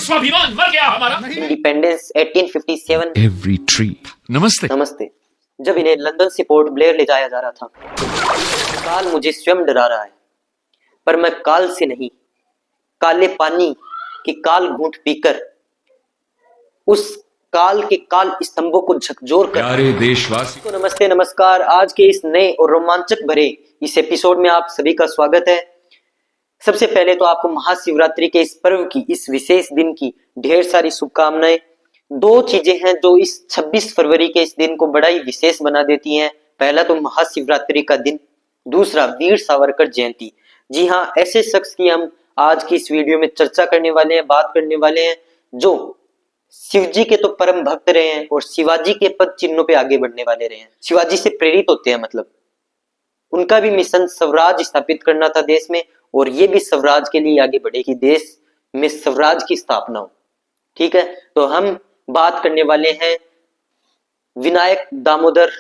स्वाभिमान मर गया हमारा। इंडिपेंडेंस 1857। Every tree. नमस्ते। नमस्ते। जब इन्हें लंदन से पोर्ट ब्लेयर ले जाया जा रहा था, काल मुझे स्वयं डरा रहा है, पर मैं काल से नहीं, काले पानी की काल घूंट पीकर उस काल के काल स्तंभों को झकझोर कर। प्यारे देशवासी तो नमस्ते, नमस्कार। आज के इस नए और रोमांचक भरे इस एपिसोड में आप सभी का स्वागत है। सबसे पहले तो आपको महाशिवरात्रि के इस पर्व की, इस विशेष दिन की ढेर सारी शुभकामनाएं। दो चीजें हैं जो इस 26 फरवरी के इस दिन को बड़ा ही विशेष बना देती हैं। पहला तो महाशिवरात्रि का दिन, दूसरा वीर सावरकर जयंती। जी हाँ, ऐसे शख्स की हम आज की इस वीडियो में चर्चा करने वाले हैं, बात करने वाले हैं, जो शिवजी के तो परम भक्त रहे हैं और शिवाजी के पद चिन्हों पे आगे बढ़ने वाले रहे हैं। शिवाजी से प्रेरित होते हैं, मतलब उनका भी मिशन स्वराज स्थापित करना था देश में, और ये भी स्वराज के लिए आगे बढ़े कि देश में स्वराज की स्थापना हो। ठीक है, तो हम बात करने वाले हैं विनायक दामोदर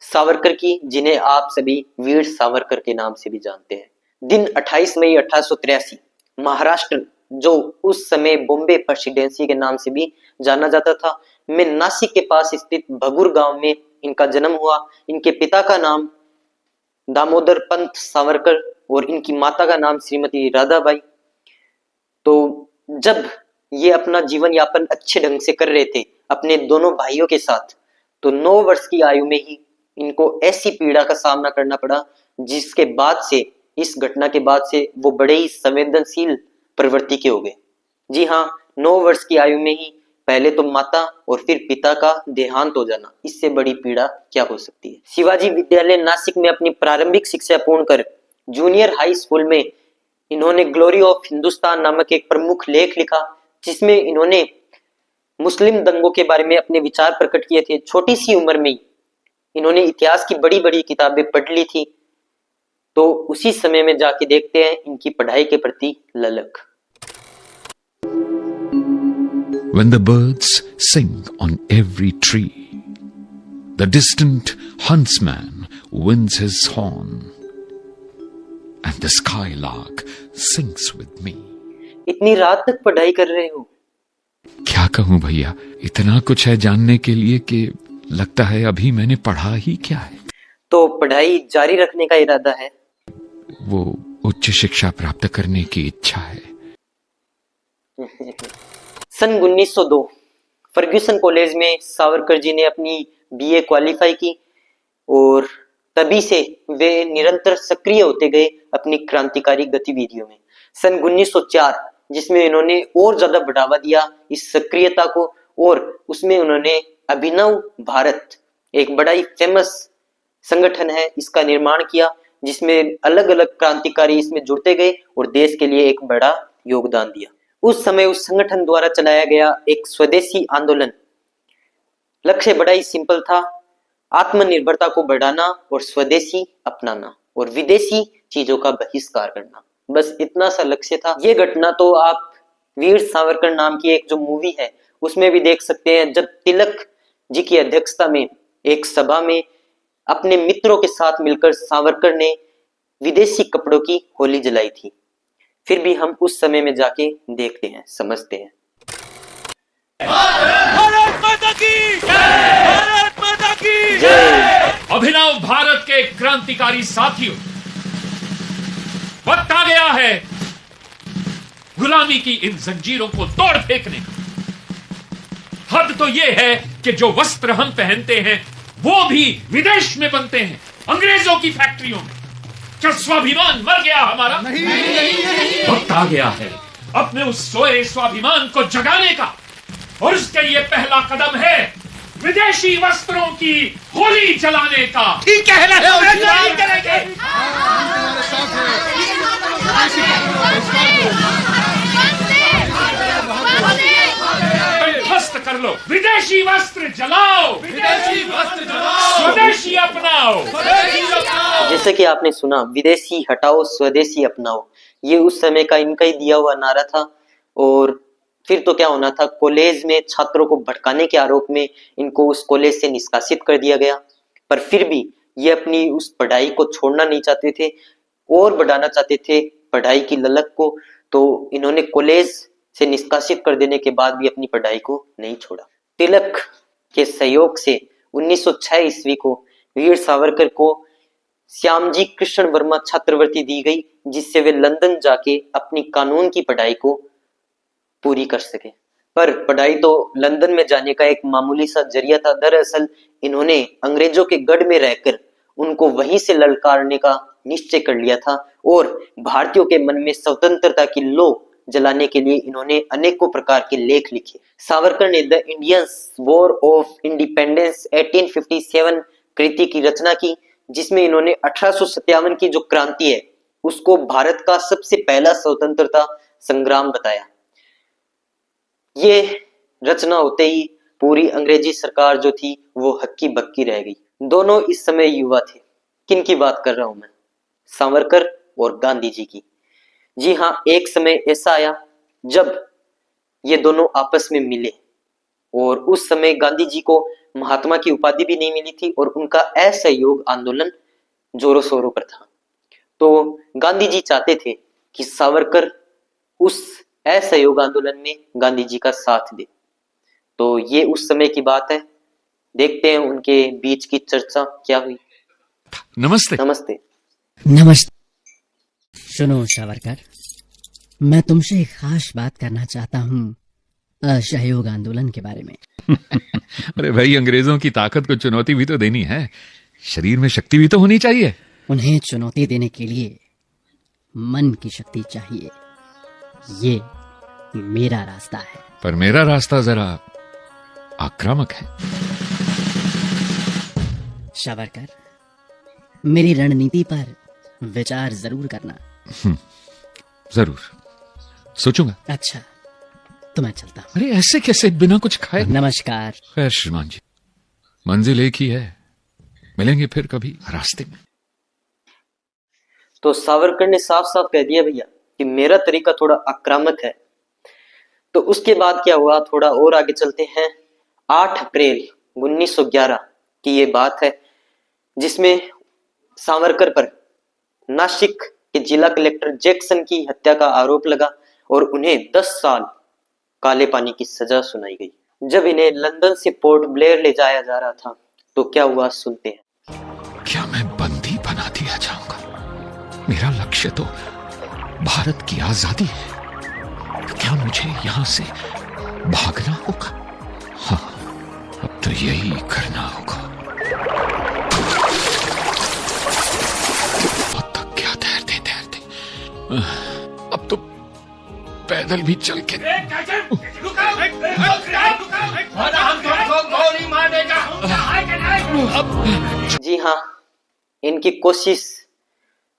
सावरकर की, जिन्हें आप सभी वीर सावरकर के नाम से भी जानते हैं। दिन 28 मई 1883, महाराष्ट्र, जो उस समय बॉम्बे प्रेसिडेंसी के नाम से भी जाना जाता था, में नासिक के पास स्थित भगुर गांव में इनका जन्म हुआ। इनके पिता का नाम दामोदर पंत सावरकर और इनकी माता का नाम श्रीमती राधाबाई। तो जब ये अपना जीवन यापन अच्छे ढंग से कर रहे थे अपने दोनों भाइयों के साथ, तो 9 वर्ष की आयु में ही इनको ऐसी पीड़ा का सामना करना पड़ा, जिसके बाद से, इस घटना के बाद से वो बड़े ही संवेदनशील प्रवृत्ति के हो गए। जी हाँ, 9 वर्ष की आयु में ही पहले तो माता और फिर पिता का देहांत हो जाना, इससे बड़ी पीड़ा क्या हो सकती है। शिवाजी विद्यालय नासिक में अपनी प्रारंभिक शिक्षा पूर्ण कर जूनियर हाई स्कूल में इन्होंने ग्लोरी ऑफ हिंदुस्तान नामक एक प्रमुख लेख लिखा, जिसमें इन्होंने मुस्लिम दंगों के बारे में अपने विचार प्रकट किए थे। छोटी सी उम्र में इन्होंने इतिहास की बड़ी बड़ी किताबें पढ़ ली थी। तो उसी समय में जाके देखते हैं इनकी पढ़ाई के प्रति ललक। When the birds sing on every tree, the distant huntsman winds his horn, and the skylark sings with me. इतनी रात तक पढ़ाई कर रहे हो? क्या कहूं भैया, इतना कुछ है जानने के लिए कि लगता है अभी मैंने पढ़ा ही क्या है। तो पढ़ाई जारी रखने का इरादा है? वो उच्च शिक्षा प्राप्त करने की इच्छा है। सन 1902 फर्ग्यूसन कॉलेज में सावरकर जी ने अपनी बीए क्वालिफाई की, और तभी से वे निरंतर सक्रिय होते गए अपनी क्रांतिकारी गतिविधियों में। सन 1904, जिसमें इन्होंने और ज्यादा बढ़ावा दिया इस सक्रियता को, और उसमें उन्होंने अभिनव भारत, एक बड़ा ही फेमस संगठन है, इसका निर्माण किया, जिसमें अलग अलग क्रांतिकारी इसमें जुड़ते गए और देश के लिए एक बड़ा योगदान दिया। उस समय उस संगठन द्वारा चलाया गया एक स्वदेशी आंदोलन, लक्ष्य बड़ा ही सिंपल था, आत्मनिर्भरता को बढ़ाना और स्वदेशी अपनाना और विदेशी चीजों का बहिष्कार करना। बस इतना सा लक्ष्य था। ये घटना तो आप वीर सावरकर नाम की एक जो मूवी है उसमें भी देख सकते हैं, जब तिलक जी की अध्यक्षता में एक सभा में अपने मित्रों के साथ मिलकर सावरकर ने विदेशी कपड़ों की होली जलाई थी। फिर भी हम उस समय में जाके देखते हैं, समझते हैं। भारत माता की जय! भारत माता की जय! अभिनव भारत के क्रांतिकारी साथियों, वक्त आ गया है गुलामी की इन जंजीरों को तोड़ फेंकने का। हद तो यह है कि जो वस्त्र हम पहनते हैं वो भी विदेश में बनते हैं, अंग्रेजों की फैक्ट्रियों में। क्या स्वाभिमान मर गया हमारा? नहीं। वक्त आ गया है अपने उस सोए स्वाभिमान को जगाने का, और उसके लिए पहला कदम है विदेशी वस्त्रों की होली जलाने का। ठीक कह रहे हो, नहीं करेंगे। ध्वस्त कर लो, विदेशी वस्त्र जलाओ, विदेशी वस्त्र जलाओ, स्वदेशी अपनाओ। जैसे कि आपने सुना, विदेशी हटाओ स्वदेशी अपनाओ, ये उस समय का इनका ही दिया हुआ नारा था। और फिर तो क्या होना था, कॉलेज में छात्रों को भटकाने के आरोप में इनको उस कॉलेज से निष्कासित कर दिया गया। पर फिर भी ये अपनी उस पढ़ाई को छोड़ना नहीं चाहते थे और बढ़ाना चाहते थे पढ़ाई की ललक को। तो इन्होंने कॉलेज से निष्कासित कर देने के बाद भी अपनी पढ़ाई को नहीं छोड़ा। तिलक के सहयोग से 1906 ईस्वी को वीर सावरकर को श्यामजी कृष्ण वर्मा छात्रवृत्ति दी गई, जिससे वे लंदन जाके अपनी कानून की पढ़ाई को पूरी कर सके। पर पढ़ाई तो लंदन में जाने का एक मामूली सा जरिया था। दरअसल इन्होंने अंग्रेजों के गढ़ में रहकर उनको वहीं से ललकारने का निश्चय कर लिया था और भारतीयों के मन में स्वतंत्रता की लौ जलाने के लिए इन्होंने अनेकों प्रकार के लेख लिखे। सावरकर ने the Indian war of independence 1857 कृति की रचना की, जिसमें इन्होंने 1857 की जो क्रांति है उसको भारत का सबसे पहला स्वतंत्रता संग्राम बताया। ये रचना होते ही पूरी अंग्रेजी सरकार जो थी वो हक्की बक्की रह गई। दोनों इस समय युवा थे। किन की बात कर रहा हूं मैं? सावरकर और गांधी जी की। जी हाँ, एक समय ऐसा आया जब ये दोनों आपस में मिले और उस समय गांधी जी को महात्मा की उपाधि भी नहीं मिली थी और उनका असहयोग आंदोलन जोरों शोरों पर था। तो गांधी जी चाहते थे कि सावरकर उस असहयोग आंदोलन में गांधी जी का साथ दे। तो ये उस समय की बात है। देखते हैं उनके बीच की चर्चा क्या हुई। नमस्ते। नमस्ते। नमस्ते। सुनो सावरकर, मैं तुमसे एक खास बात करना चाहता हूँ असहयोग आंदोलन के बारे में। अरे भाई, अंग्रेजों की ताकत को चुनौती भी तो देनी है। शरीर में शक्ति भी तो होनी चाहिए। उन्हें चुनौती देने के लिए मन की शक्ति चाहिए। ये मेरा रास्ता है। पर मेरा रास्ता जरा आक्रामक है। सावरकर, मेरी रणनीति पर विचार जरूर करना। जरूर सोचूंगा। अच्छा, तो मैं चलता हूँ। अरे ऐसे कैसे, बिना कुछ खाए? नमस्कार। खैर श्रीमान जी, मंजिल एक ही है, मिलेंगे फिर कभी रास्ते में। तो सावरकर ने साफ साफ कह दिया भैया कि मेरा तरीका थोड़ा आक्रामक है। तो उसके बाद क्या हुआ, थोड़ा और आगे चलते हैं। 8 अप्रैल 1911 की ये बात है, जिसमें सावरकर पर नासिक के जिला कलेक्टर जैक्सन की हत्या का आरोप लगा और उन्हें 10 साल काले पानी की सजा सुनाई गई। जब इन्हें लंदन से पोर्ट ब्लेयर ले जाया जा रहा था तो क्या हुआ, सुनते हैं। क्या मैं बंदी बना दिया जाऊंगा? मेरा लक्ष्य तो भारत की आजादी है। क्या मुझे यहां से भागना होगा? हाँ, अब तो यही करना होगा। बहुत थक गया तैरते तैरते। अब तो पैदल भी चल के। जी हाँ, इनकी कोशिश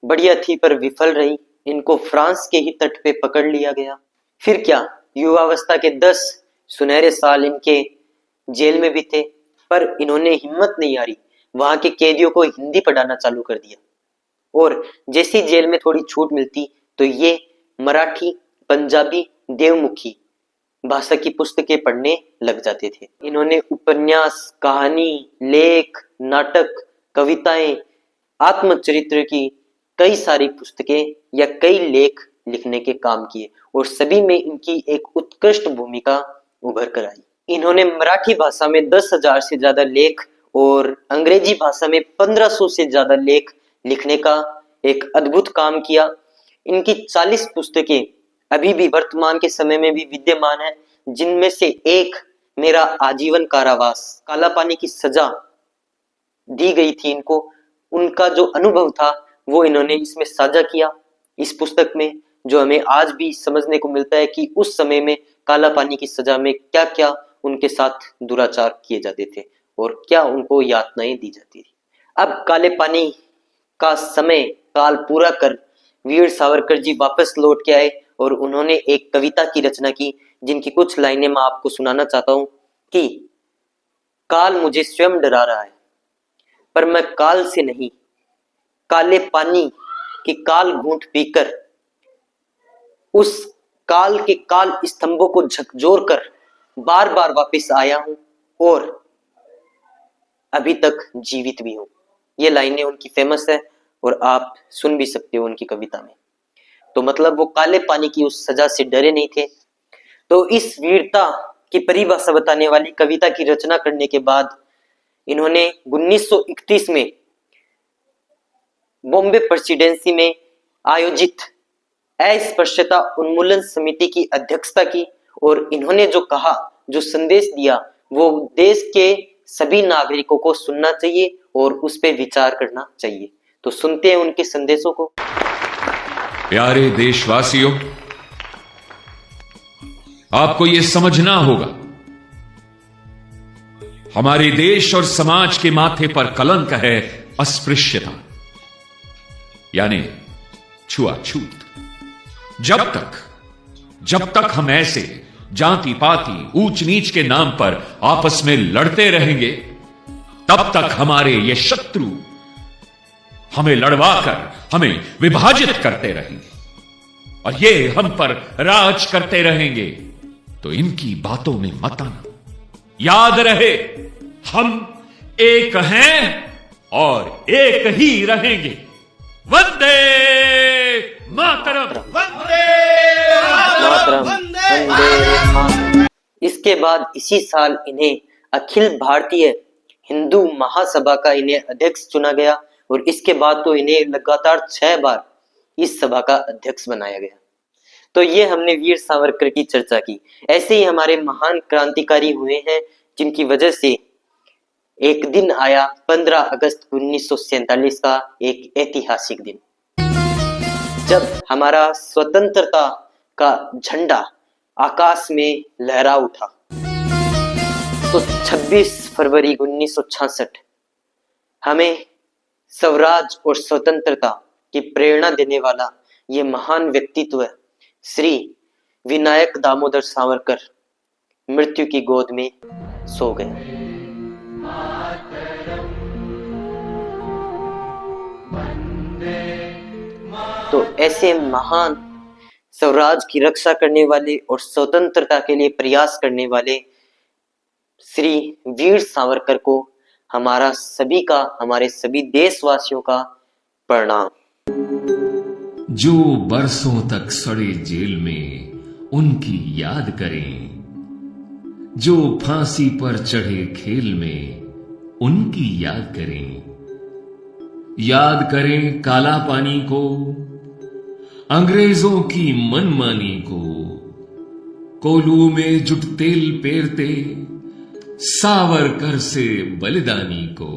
बढ़िया थी पर विफल रही। इनको फ्रांस के ही तट पे पकड़ लिया गया। फिर क्या, युवावस्था के 10 सुनहरे साल इनके जेल में भी थे, पर इन्होंने हिम्मत नहीं हारी। वहां के कैदियों को हिंदी पढ़ाना चालू कर दिया और जैसी जेल में थोड़ी छूट मिलती तो ये मराठी, पंजाबी, देवमुखी भाषा की पुस्तकें पढ़ने लग जाते थे। इन्होंने उपन्यास, कहानी, लेख, नाटक, कविताएं, आत्मचरित्र की कई सारी पुस्तकें या कई लेख लिखने के काम किए और सभी में इनकी एक उत्कृष्ट भूमिका उभर कर आई। इन्होंने मराठी भाषा में 10,000 से ज्यादा लेख और अंग्रेजी भाषा में 1500 से ज्यादा लेख लिखने का एक अद्भुत काम किया। इनकी 40 पुस्तकें अभी भी वर्तमान के समय में भी विद्यमान है, जिनमें से एक मेरा आजीवन कारावास, काला पानी की सजा दी गई थी इनको, उनका जो अनुभव था वो इन्होंने इसमें साझा किया इस पुस्तक में, जो हमें आज भी समझने को मिलता है कि उस समय में काला पानी की सजा में क्या क्या उनके साथ दुराचार किए जाते थे और क्या उनको यातनाएं दी जाती थी। अब काले पानी का समय काल पूरा कर वीर सावरकर जी वापस लौट के आए और उन्होंने एक कविता की रचना की, जिनकी कुछ लाइनें मैं आपको सुनाना चाहता हूं कि काल मुझे स्वयं डरा रहा है, पर मैं काल से नहीं, काले पानी के काल घूंट पीकर उस काल के काल स्तंभों को झकझोर कर बार बार वापस आया हूं और अभी तक जीवित भी हूं। ये लाइनें उनकी फेमस है और आप सुन भी सकते हो उनकी कविता में। तो मतलब वो काले पानी की उस सजा से डरे नहीं थे। तो इस वीरता की परिभाषा बताने वाली कविता की रचना करने के बाद इन्होंने 1931 में बॉम्बे प्रेसिडेंसी में आयोजित अस्पृश्यता उन्मूलन समिति की अध्यक्षता की और इन्होंने जो कहा, जो संदेश दिया, वो देश के सभी नागरिकों को सुनना चाहिए और उस पर विचार करना चाहिए। तो सुनते हैं उनके संदेशों को। प्यारे देशवासियों, आपको यह समझना होगा, हमारे देश और समाज के माथे पर कलंक है अस्पृश्यता, यानी छुआछूत। जब तक हम ऐसे जाति पाति ऊंच नीच के नाम पर आपस में लड़ते रहेंगे, तब तक हमारे ये शत्रु हमें लड़वाकर हमें विभाजित करते रहेंगे और ये हम पर राज करते रहेंगे। तो इनकी बातों में मत आना। याद रहे, हम एक हैं और एक ही रहेंगे। वंदे मातरम, वंदे मातरम, वंदे मातरम। इसके बाद इसी साल इन्हें अखिल भारतीय हिंदू महासभा का इन्हें अध्यक्ष चुना गया और इसके बाद तो इन्हें लगातार 6 बार इस सभा का अध्यक्ष बनाया गया। तो ये हमने वीर सावरकर की चर्चा की। ऐसे ही हमारे महान क्रांतिकारी हुए हैं जिनकी वजह से एक दिन आया 15 अगस्त 1947 का एक ऐतिहासिक दिन, जब हमारा स्वतंत्रता का झंडा आकाश में लहरा उठा। तो 26 फरवरी 1966 हमें स्वराज और स्वतंत्रता की प्रेरणा देने वाला ये महान व्यक्तित्व श्री विनायक दामोदर सावरकर मृत्यु की गोद में सो गए। तो ऐसे महान स्वराज की रक्षा करने वाले और स्वतंत्रता के लिए प्रयास करने वाले श्री वीर सावरकर को हमारा सभी का, हमारे सभी देशवासियों का प्रणाम। जो बरसों तक सड़े जेल में उनकी याद करें, जो फांसी पर चढ़े खेल में उनकी याद करें। याद करें काला पानी को, अंग्रेजों की मनमानी को, कोलू में जुट तेल पेरते सावरकर से बलिदानी को।